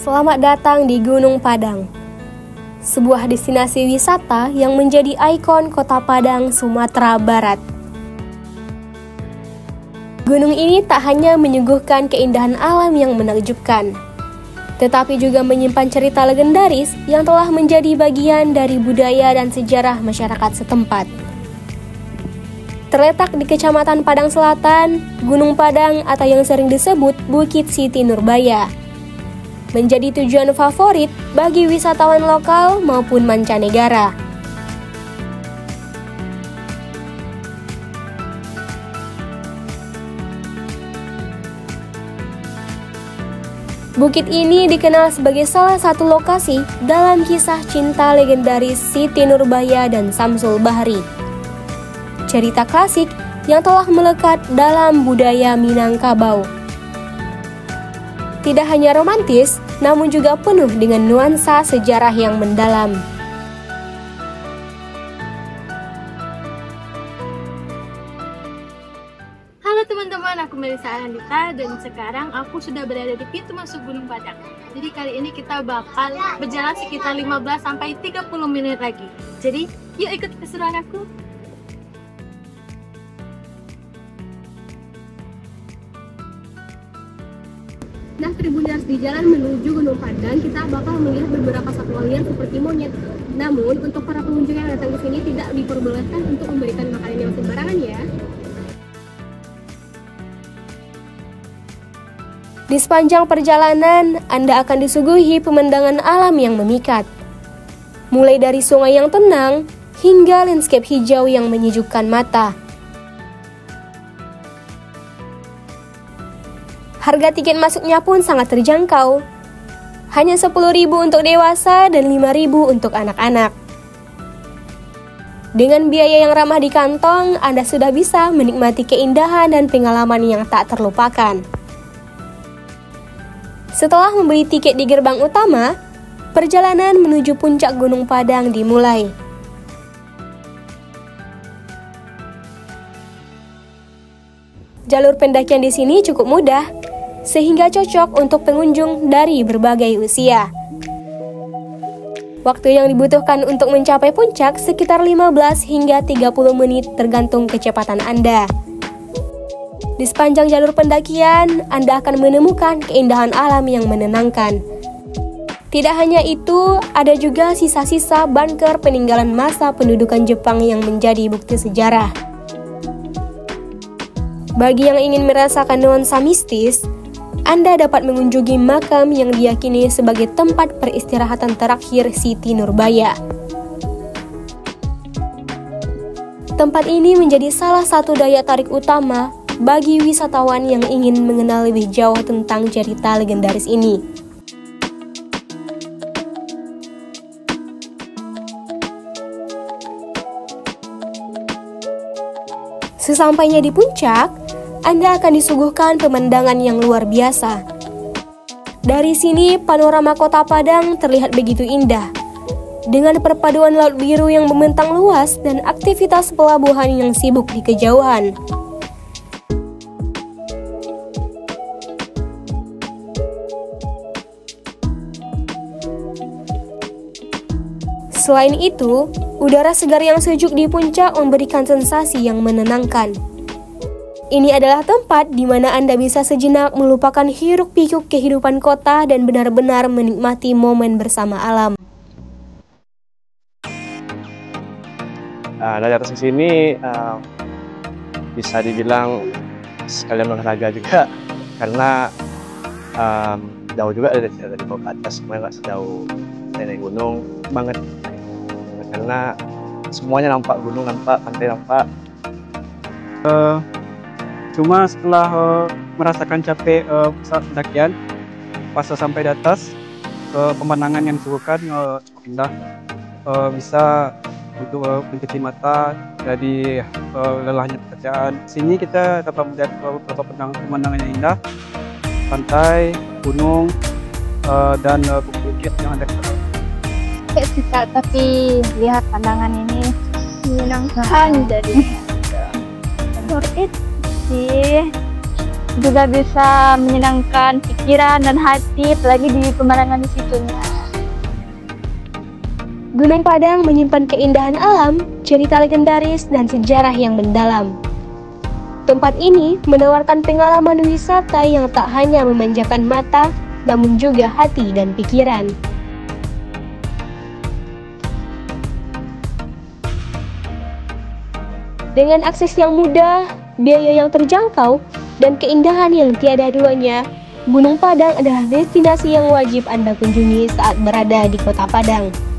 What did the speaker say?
Selamat datang di Gunung Padang, sebuah destinasi wisata yang menjadi ikon Kota Padang, Sumatera Barat. Gunung ini tak hanya menyuguhkan keindahan alam yang menakjubkan, tetapi juga menyimpan cerita legendaris yang telah menjadi bagian dari budaya dan sejarah masyarakat setempat. Terletak di Kecamatan Padang Selatan, Gunung Padang atau yang sering disebut Bukit Siti Nurbaya menjadi tujuan favorit bagi wisatawan lokal maupun mancanegara. Bukit ini dikenal sebagai salah satu lokasi dalam kisah cinta legendaris Siti Nurbaya dan Samsul Bahri. Cerita klasik yang telah melekat dalam budaya Minangkabau. Tidak hanya romantis, namun juga penuh dengan nuansa sejarah yang mendalam. Halo teman-teman, aku Melisa Anandita dan sekarang aku sudah berada di pintu masuk Gunung Padang. Jadi kali ini kita bakal berjalan sekitar 15-30 menit lagi. Jadi yuk ikut keseruan aku. Nah, tribuners, di jalan menuju Gunung Padang kita bakal melihat beberapa satwa liar seperti monyet. Namun, untuk para pengunjung yang datang ke sini tidak diperbolehkan untuk memberikan makanan yang sembarangan ya. Di sepanjang perjalanan, Anda akan disuguhi pemandangan alam yang memikat. Mulai dari sungai yang tenang hingga landscape hijau yang menyejukkan mata. Harga tiket masuknya pun sangat terjangkau. Hanya 10.000 untuk dewasa dan 5.000 untuk anak-anak. Dengan biaya yang ramah di kantong, Anda sudah bisa menikmati keindahan dan pengalaman yang tak terlupakan. Setelah membeli tiket di gerbang utama, perjalanan menuju puncak Gunung Padang dimulai. Jalur pendakian di sini cukup mudah, sehingga cocok untuk pengunjung dari berbagai usia. Waktu yang dibutuhkan untuk mencapai puncak sekitar 15 hingga 30 menit tergantung kecepatan Anda. Di sepanjang jalur pendakian, Anda akan menemukan keindahan alam yang menenangkan. Tidak hanya itu, ada juga sisa-sisa bunker peninggalan masa pendudukan Jepang yang menjadi bukti sejarah. Bagi yang ingin merasakan nuansa mistis, Anda dapat mengunjungi makam yang diyakini sebagai tempat peristirahatan terakhir Siti Nurbaya. Tempat ini menjadi salah satu daya tarik utama bagi wisatawan yang ingin mengenal lebih jauh tentang cerita legendaris ini. Sesampainya di puncak, Anda akan disuguhkan pemandangan yang luar biasa. Dari sini, panorama Kota Padang terlihat begitu indah, dengan perpaduan laut biru yang membentang luas dan aktivitas pelabuhan yang sibuk di kejauhan. Selain itu, udara segar yang sejuk di puncak memberikan sensasi yang menenangkan. Ini adalah tempat di mana Anda bisa sejenak melupakan hiruk-pikuk kehidupan kota dan benar-benar menikmati momen bersama alam. Dari atas ke sini bisa dibilang sekalian olahraga juga, karena jauh juga dari bawah ke atas, semuanya nggak sejauh naik gunung banget, karena semuanya nampak, gunung nampak, pantai nampak. Cuma setelah merasakan capek saat pendakian, pas sampai di atas, pemandangan yang disuguhkan cukup indah, bisa untuk mencuci mata dari lelahnya pekerjaan. Sini kita dapat melihat beberapa pemandangan yang indah, pantai, gunung, dan bukit yang ada di sana. Kita tapi lihat pandangan ini menyenangkan dari worth it sih. juga bisa menyenangkan pikiran dan hati, apalagi di pemandangan di situnya. Gunung Padang menyimpan keindahan alam, cerita legendaris, dan sejarah yang mendalam. Tempat ini menawarkan pengalaman wisata yang tak hanya memanjakan mata, namun juga hati dan pikiran. Dengan akses yang mudah, biaya yang terjangkau, dan keindahan yang tiada duanya, Gunung Padang adalah destinasi yang wajib Anda kunjungi saat berada di Kota Padang.